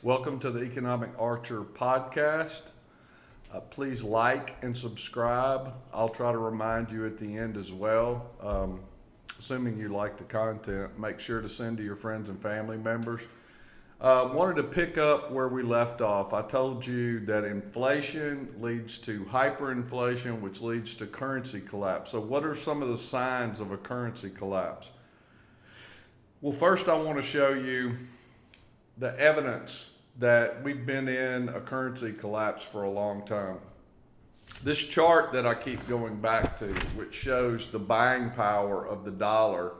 Welcome to the Economic Archer podcast. Please like and subscribe. I'll try to remind you at the end as well. Assuming you like the content, make sure to send to your friends and family members. Wanted to pick up where we left off. I told you that inflation leads to hyperinflation, which leads to currency collapse. So, what are some of the signs of a currency collapse? Well, first, I want to show you the evidence that we've been in a currency collapse for a long time. This chart that I keep going back to, which shows the buying power of the dollar,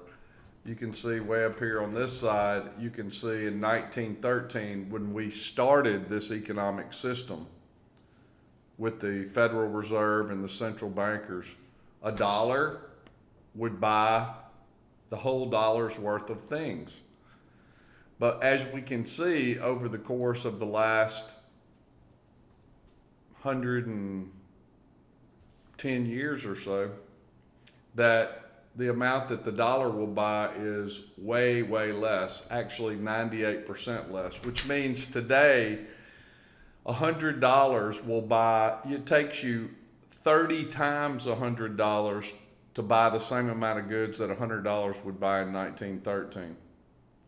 you can see way up here on this side, you can see in 1913 when we started this economic system with the Federal Reserve and the central bankers, a dollar would buy the whole dollar's worth of things. But as we can see over the course of the last 110 years or so, that the amount that the dollar will buy is way, way less, actually 98% less, which means today $100 will buy, it takes you 30 times $100 to buy the same amount of goods that $100 would buy in 1913.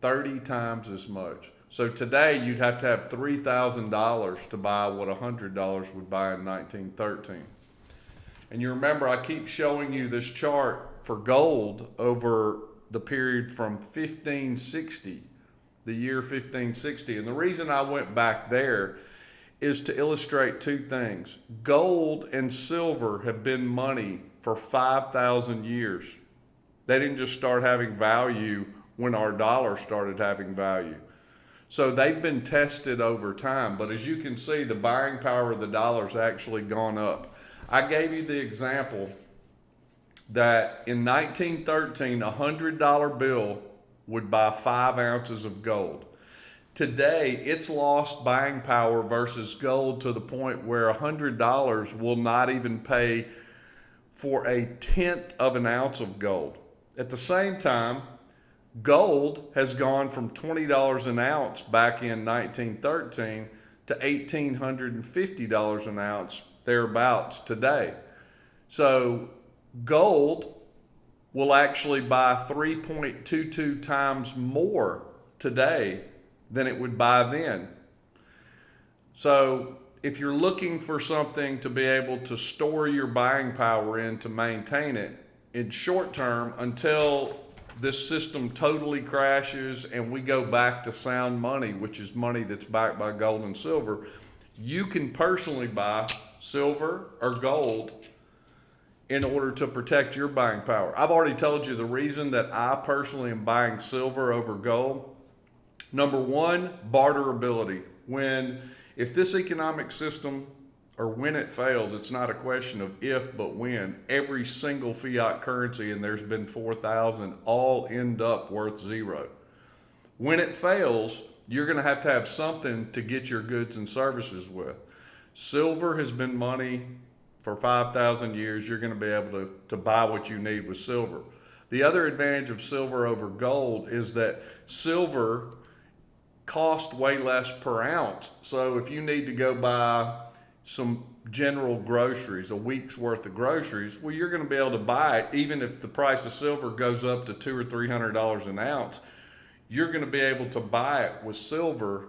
30 times as much. So today you'd have to have $3,000 to buy what $100 would buy in 1913. And you remember I keep showing you this chart for gold over the period from 1560, the year 1560. And the reason I went back there is to illustrate two things. Gold and silver have been money for 5,000 years. They didn't just start having value when our dollar started having value. So they've been tested over time, but as you can see, the buying power of the dollar has actually gone up. I gave you the example that in 1913, a $100 bill would buy 5 ounces of gold. Today, it's lost buying power versus gold to the point where $100 will not even pay for a tenth of an ounce of gold. At the same time, gold has gone from $20 an ounce back in 1913 to $1,850 an ounce thereabouts today. So gold will actually buy 3.22 times more today than it would buy then. So if you're looking for something to be able to store your buying power in to maintain it in short term until this system totally crashes and we go back to sound money, which is money that's backed by gold and silver, you can personally buy silver or gold in order to protect your buying power. I've already told you the reason that I personally am buying silver over gold. Number one, barterability. If this economic system or when it fails, it's not a question of if, but when. Every single fiat currency, and there's been 4,000, all end up worth zero. When it fails, you're going to have something to get your goods and services with. Silver has been money for 5,000 years. You're going to be able to buy what you need with silver. The other advantage of silver over gold is that silver costs way less per ounce. So if you need to go buy some general groceries, a week's worth of groceries, well, you're going to be able to buy it even if the price of silver goes up to $200 or $300 an ounce. You're going to be able to buy it with silver,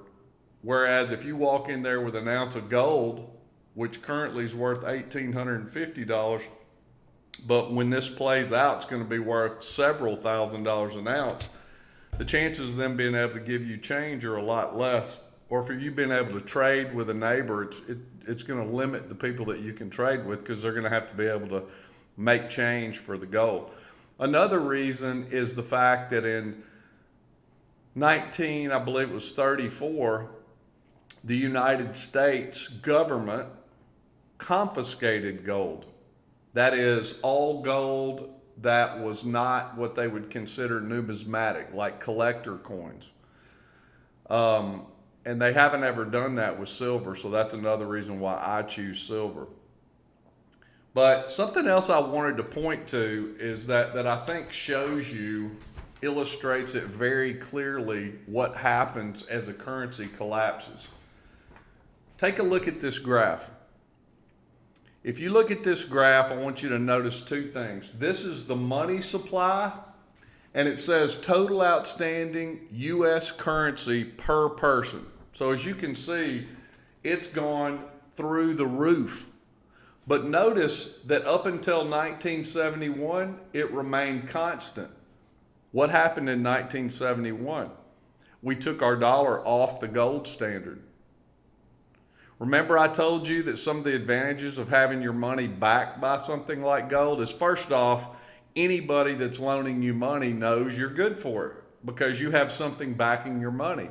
whereas if you walk in there with an ounce of gold, which currently is worth $1,850, but when this plays out, it's going to be worth several $1,000s an ounce. The chances of them being able to give you change are a lot less. Or for you being able to trade with a neighbor, it's going to limit the people that you can trade with because they're going to have to be able to make change for the gold. Another reason is the fact that in I believe it was 34, the United States government confiscated gold. That is all gold that was not what they would consider numismatic, like collector coins. And they haven't ever done that with silver, so that's another reason why I choose silver. But something else I wanted to point to is that I think shows you illustrates it very clearly what happens as a currency collapses. Take a look at this graph. If you look at this graph, I want you to notice two things. This is the money supply, and it says total outstanding U.S. currency per person. So as you can see, it's gone through the roof. But notice that up until 1971, it remained constant. What happened in 1971? We took our dollar off the gold standard. Remember I told you that some of the advantages of having your money backed by something like gold is, first off, anybody that's loaning you money knows you're good for it because you have something backing your money.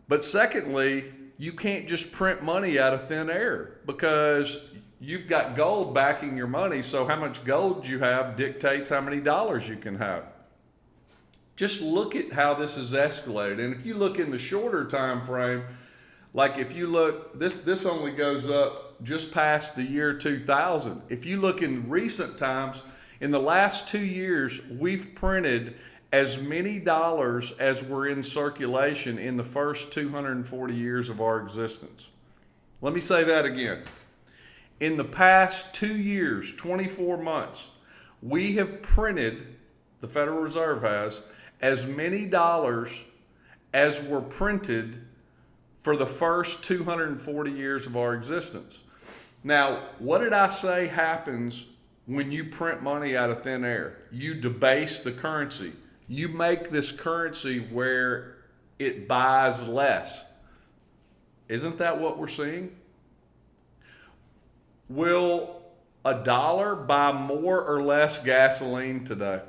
But secondly, you can't just print money out of thin air because you've got gold backing your money, so how much gold you have dictates how many dollars you can have. Just look at how this has escalated. And if you look in the shorter time frame, like if you look, this only goes up just past the year 2000. If you look in recent times, in the last 2 years, we've printed as many dollars as were in circulation in the first 240 years of our existence. Let me say that again. In the past 2 years, 24 months, we have printed, the Federal Reserve has, as many dollars as were printed for the first 240 years of our existence. Now, what did I say happens when you print money out of thin air? You debase the currency. You make this currency where it buys less. Isn't that what we're seeing? Will $1 buy more or less gasoline today?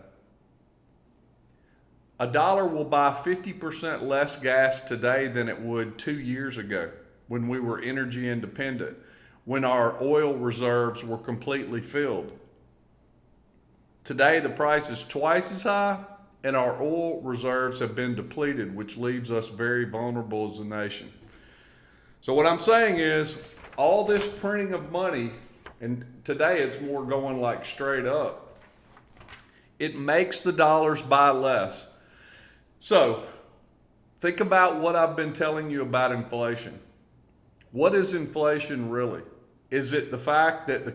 $1 will buy 50% less gas today than it would 2 years ago when we were energy independent, when our oil reserves were completely filled. Today, the price is twice as high, and our oil reserves have been depleted, which leaves us very vulnerable as a nation. So what I'm saying is, all this printing of money, and today it's more going like straight up, it makes the dollars buy less. So, think about what I've been telling you about inflation. What is inflation really? Is it the fact that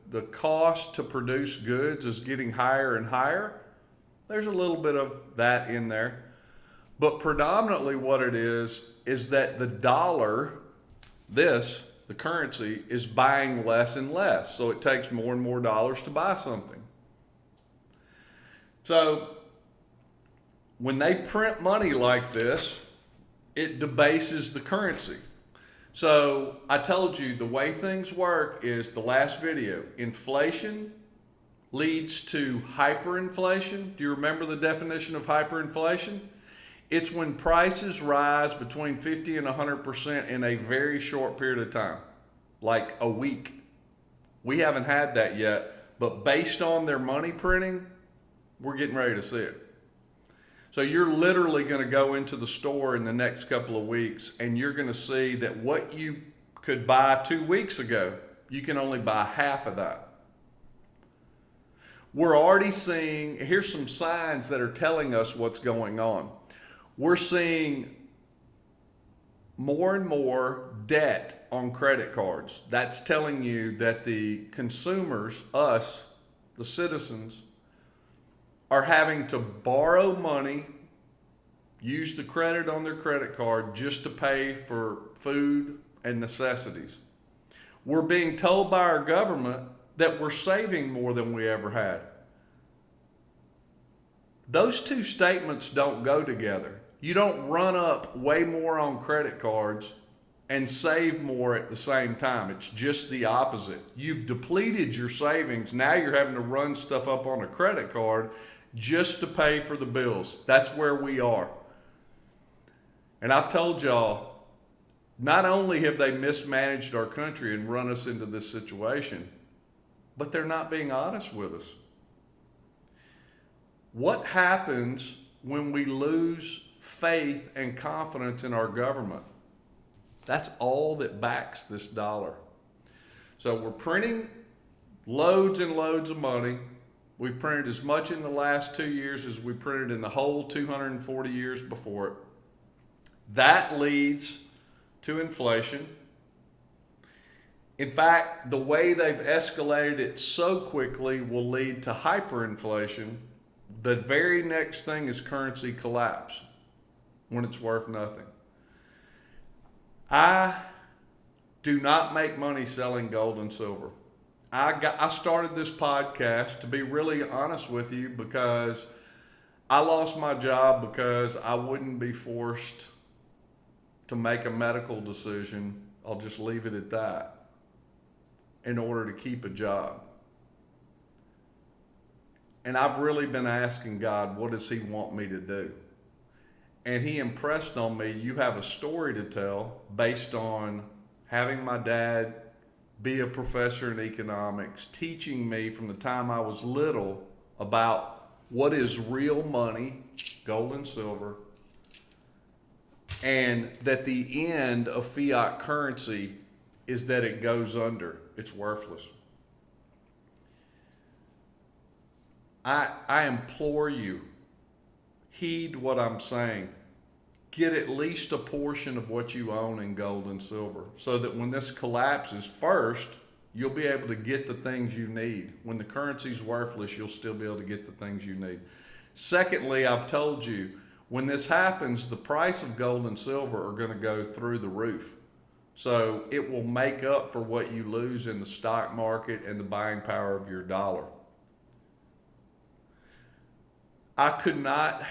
the cost to produce goods is getting higher and higher? There's a little bit of that in there. But predominantly what it is that the dollar, the currency, is buying less and less. So it takes more and more dollars to buy something. So, when they print money like this, it debases the currency. So I told you the way things work is the last video. Inflation leads to hyperinflation. Do you remember the definition of hyperinflation? It's when prices rise between 50 and 100% in a very short period of time, like a week. We haven't had that yet, but based on their money printing, we're getting ready to see it. So you're literally going to go into the store in the next couple of weeks and you're going to see that what you could buy 2 weeks ago, you can only buy half of that. We're already seeing, here's some signs that are telling us what's going on. We're seeing more and more debt on credit cards. That's telling you that the consumers, us, the citizens, are having to borrow money, use the credit on their credit card just to pay for food and necessities. We're being told by our government that we're saving more than we ever had. Those two statements don't go together. You don't run up way more on credit cards and save more at the same time. It's just the opposite. You've depleted your savings. Now you're having to run stuff up on a credit card just to pay for the bills. That's where we are. And I've told y'all, not only have they mismanaged our country and run us into this situation, but they're not being honest with us. What happens when we lose faith and confidence in our government? That's all that backs this dollar. So we're printing loads and loads of money. We've printed as much in the last 2 years as we printed in the whole 240 years before it. That leads to inflation. In fact, the way they've escalated it so quickly will lead to hyperinflation. The very next thing is currency collapse when it's worth nothing. I do not make money selling gold and silver. I started this podcast, to be really honest with you, because I lost my job because I wouldn't be forced to make a medical decision. I'll just leave it at that, in order to keep a job. And I've really been asking God, what does He want me to do? And He impressed on me, you have a story to tell based on having my dad be a professor in economics, teaching me from the time I was little about what is real money, gold and silver, and that the end of fiat currency is that it goes under. It's worthless. I implore you, heed what I'm saying. Get at least a portion of what you own in gold and silver, so that when this collapses, first, you'll be able to get the things you need. When the currency's worthless, you'll still be able to get the things you need. Secondly, I've told you, when this happens, the price of gold and silver are going to go through the roof. So it will make up for what you lose in the stock market and the buying power of your dollar. I could not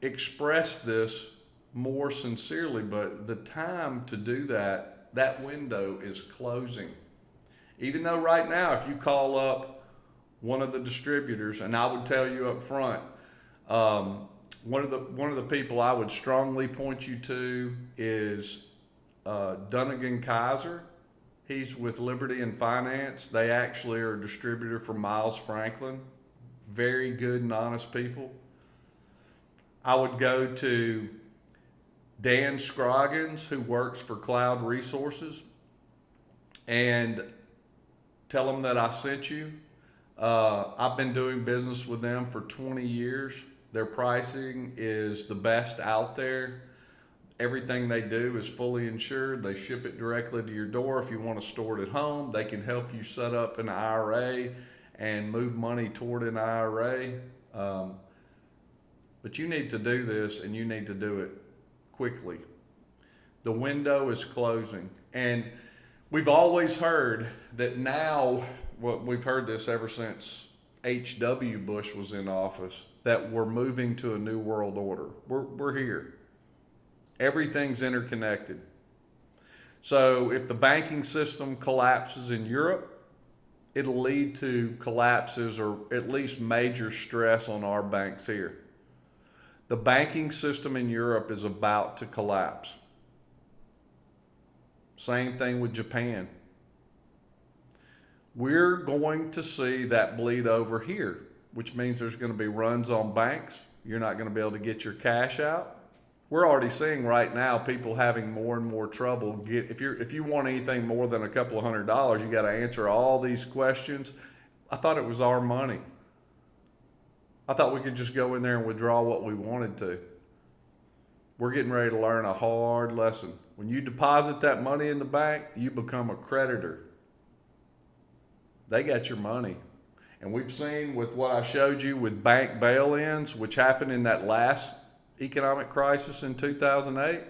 express this more sincerely, but the time to do that, that window is closing. Even though right now, if you call up one of the distributors, and I would tell you up front, one of the people I would strongly point you to is Dunnigan Kaiser. He's with Liberty and Finance. They actually are a distributor for Miles Franklin. Very good and honest people. I would go to Dan Scroggins, who works for Cloud Resources, and tell them that I sent you. I've been doing business with them for 20 years. Their pricing is the best out there. Everything they do is fully insured. They ship it directly to your door. If you want to store it at home, they can help you set up an IRA and move money toward an IRA. But you need to do this, and you need to do it quickly. The window is closing. And we've always heard that now, well, we've heard this ever since H.W. Bush was in office, that we're moving to a new world order. We're here. Everything's interconnected. So if the banking system collapses in Europe, it'll lead to collapses or at least major stress on our banks here. The banking system in Europe is about to collapse. Same thing with Japan. We're going to see that bleed over here, which means there's going to be runs on banks. You're not going to be able to get your cash out. We're already seeing right now people having more and more trouble. If you want anything more than a couple of $100, you got to answer all these questions. I thought it was our money. I thought we could just go in there and withdraw what we wanted to. We're getting ready to learn a hard lesson. When you deposit that money in the bank, you become a creditor. They got your money. And we've seen with what I showed you with bank bail-ins, which happened in that last economic crisis in 2008,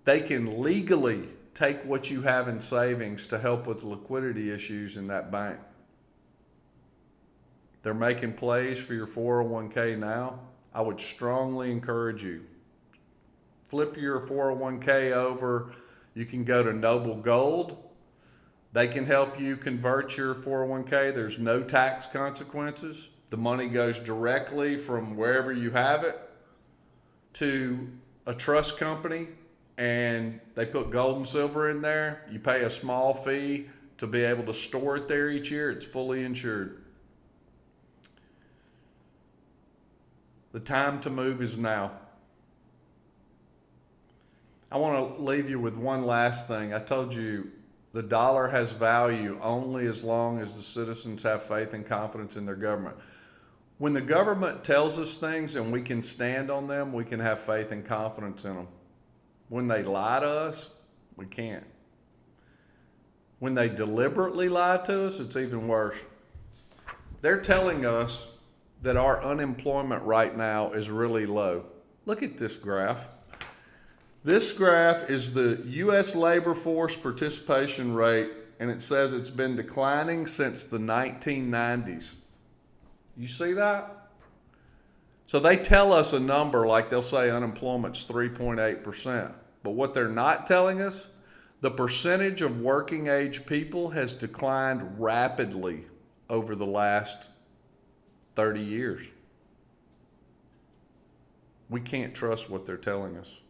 they can legally take what you have in savings to help with liquidity issues in that bank. They're making plays for your 401k now. I would strongly encourage you. Flip your 401k over. You can go to Noble Gold. They can help you convert your 401k. There's no tax consequences. The money goes directly from wherever you have it to a trust company, and they put gold and silver in there. You pay a small fee to be able to store it there each year. It's fully insured. The time to move is now. I want to leave you with one last thing. I told you The dollar has value only as long as the citizens have faith and confidence in their government. When the government tells us things and we can stand on them, we can have faith and confidence in them. When they lie to us, we can't. When they deliberately lie to us, it's even worse. They're telling us that our unemployment right now is really low. Look at this graph. This graph is the U.S. labor force participation rate, and it says it's been declining since the 1990s. You see that? So they tell us a number, like they'll say unemployment's 3.8%. But what they're not telling us, the percentage of working age people has declined rapidly over the last 30 years. We can't trust what they're telling us.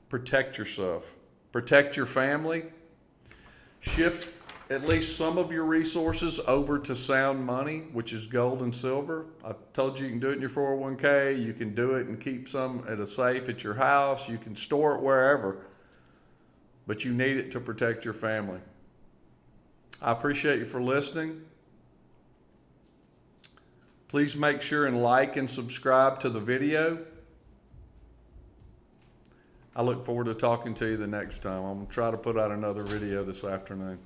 Protect yourself. Protect your family. Shift at least some of your resources over to sound money, which is gold and silver. I told you can do it in your 401k. You can do it and keep some at a safe at your house. You can store it wherever. But you need it to protect your family. I appreciate you for listening. Please make sure and like and subscribe to the video. I look forward to talking to you the next time. I'm going to try to put out another video this afternoon.